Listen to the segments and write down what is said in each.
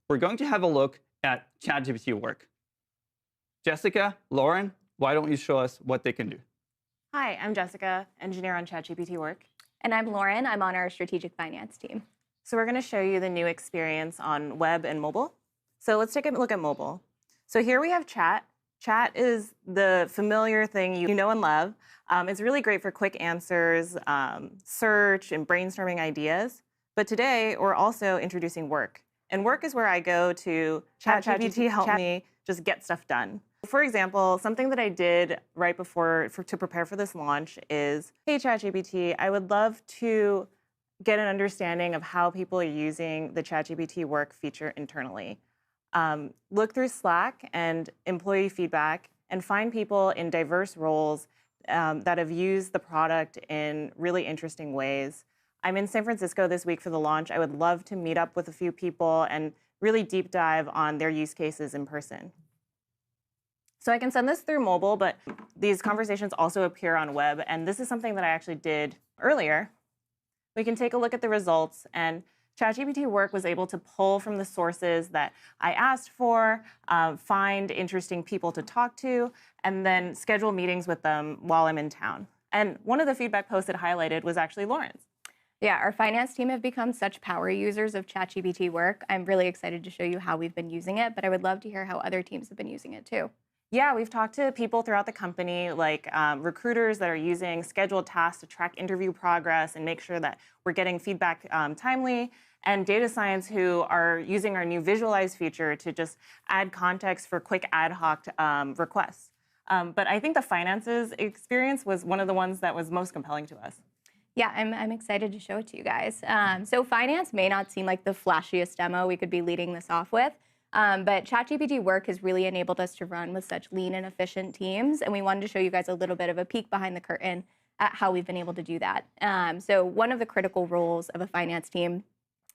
we're going to have a look at ChatGPT Work. Jessica, Lauren, why don't you show us what they can do? Hi, I'm Jessica, engineer on ChatGPT Work. And I'm Lauren. I'm on our strategic finance team. So we're going to show you the new experience on web and mobile. So let's take a look at mobile. So here we have chat. Chat is the familiar thing you know and love. It's really great for quick answers, search, and brainstorming ideas. But today, we're also introducing work. And work is where I go to ChatGPT help me just get stuff done. For example, something that I did right before to prepare for this launch is, hey, ChatGPT, I would love to get an understanding of how people are using the ChatGPT Work feature internally. Look through Slack and employee feedback and find people in diverse roles that have used the product in really interesting ways. I'm in San Francisco this week for the launch. I would love to meet up with a few people and really deep dive on their use cases in person. So I can send this through mobile, but these conversations also appear on web. And this is something that I actually did earlier. We can take a look at the results. And ChatGPT Work was able to pull from the sources that I asked for, find interesting people to talk to, and then schedule meetings with them while I'm in town. And one of the feedback posts it highlighted was actually Lauren's. Yeah, our finance team have become such power users of ChatGPT Work. I'm really excited to show you how we've been using it, but I would love to hear how other teams have been using it too. Yeah, we've talked to people throughout the company, like recruiters that are using scheduled tasks to track interview progress and make sure that we're getting feedback timely, and data science who are using our new visualize feature to just add context for quick ad hoc requests. But I think the finances experience was one of the ones that was most compelling to us. Yeah, I'm excited to show it to you guys. So finance may not seem like the flashiest demo we could be leading this off with, but ChatGPT Work has really enabled us to run with such lean and efficient teams, and we wanted to show you guys a little bit of a peek behind the curtain at how we've been able to do that. So one of the critical roles of a finance team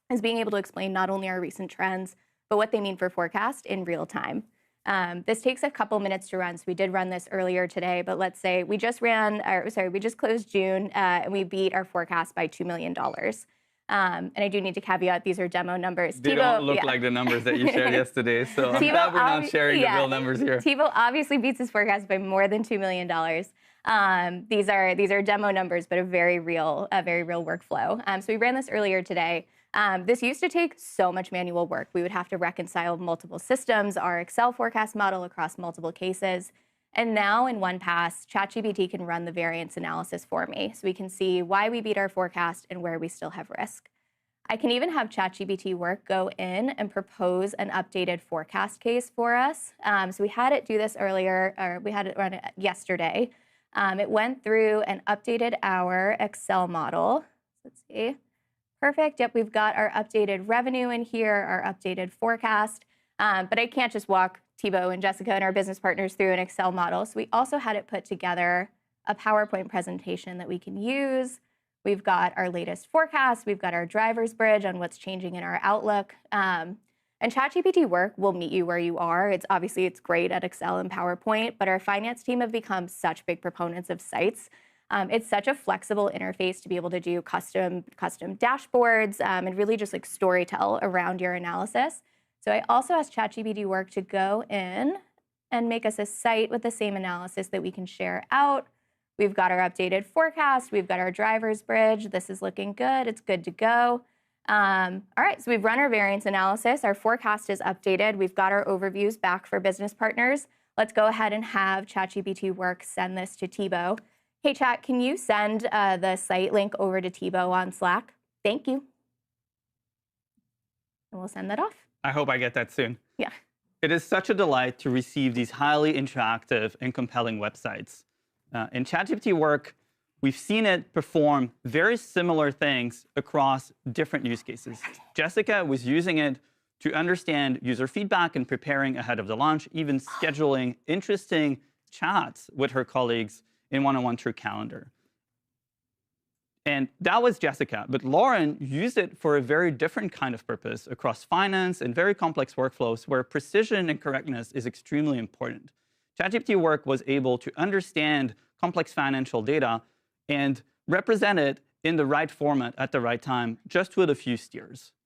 is being able to explain not only our recent trends, but what they mean for forecast in real time. This takes a couple minutes to run, so we did run this earlier today, but let's say we just closed June and we beat our forecast by $2 million. And I do need to caveat, these are demo numbers. They don't look like the numbers that you shared yesterday, so I'm glad we're not sharing the real numbers here. TiVo obviously beats his forecast by more than $2 million. These are demo numbers, but a very real workflow. So we ran this earlier today. This used to take so much manual work. We would have to reconcile multiple systems, our Excel forecast model across multiple cases. And now in one pass, ChatGPT can run the variance analysis for me. So we can see why we beat our forecast and where we still have risk. I can even have ChatGPT Work go in and propose an updated forecast case for us. So we had it do this earlier, or we had it run it yesterday. It went through and updated our Excel model. Let's see. Perfect. Yep, we've got our updated revenue in here, our updated forecast. But I can't just walk Thibaut and Jessica and our business partners through an Excel model. So we also had it put together a PowerPoint presentation that we can use. We've got our latest forecast. We've got our driver's bridge on what's changing in our outlook. And ChatGPT Work will meet you where you are. It's great at Excel and PowerPoint, but our finance team have become such big proponents of sites. It's such a flexible interface to be able to do custom dashboards and really just like storytell around your analysis. So I also asked ChatGPT Work to go in and make us a site with the same analysis that we can share out. We've got our updated forecast. We've got our driver's bridge. This is looking good. It's good to go. All right, so we've run our variance analysis. Our forecast is updated. We've got our overviews back for business partners. Let's go ahead and have ChatGPT Work send this to Thibaut. Hey, Chat, can you send the site link over to Thibaut on Slack? Thank you. And we'll send that off. I hope I get that soon. Yeah. It is such a delight to receive these highly interactive and compelling websites. In ChatGPT Work, we've seen it perform very similar things across different use cases. Jessica was using it to understand user feedback and preparing ahead of the launch, even scheduling interesting chats with her colleagues in one-on-one through Calendar. And that was Jessica. But Lauren used it for a very different kind of purpose across finance and very complex workflows where precision and correctness is extremely important. ChatGPT Work was able to understand complex financial data and represent it in the right format at the right time, just with a few steers.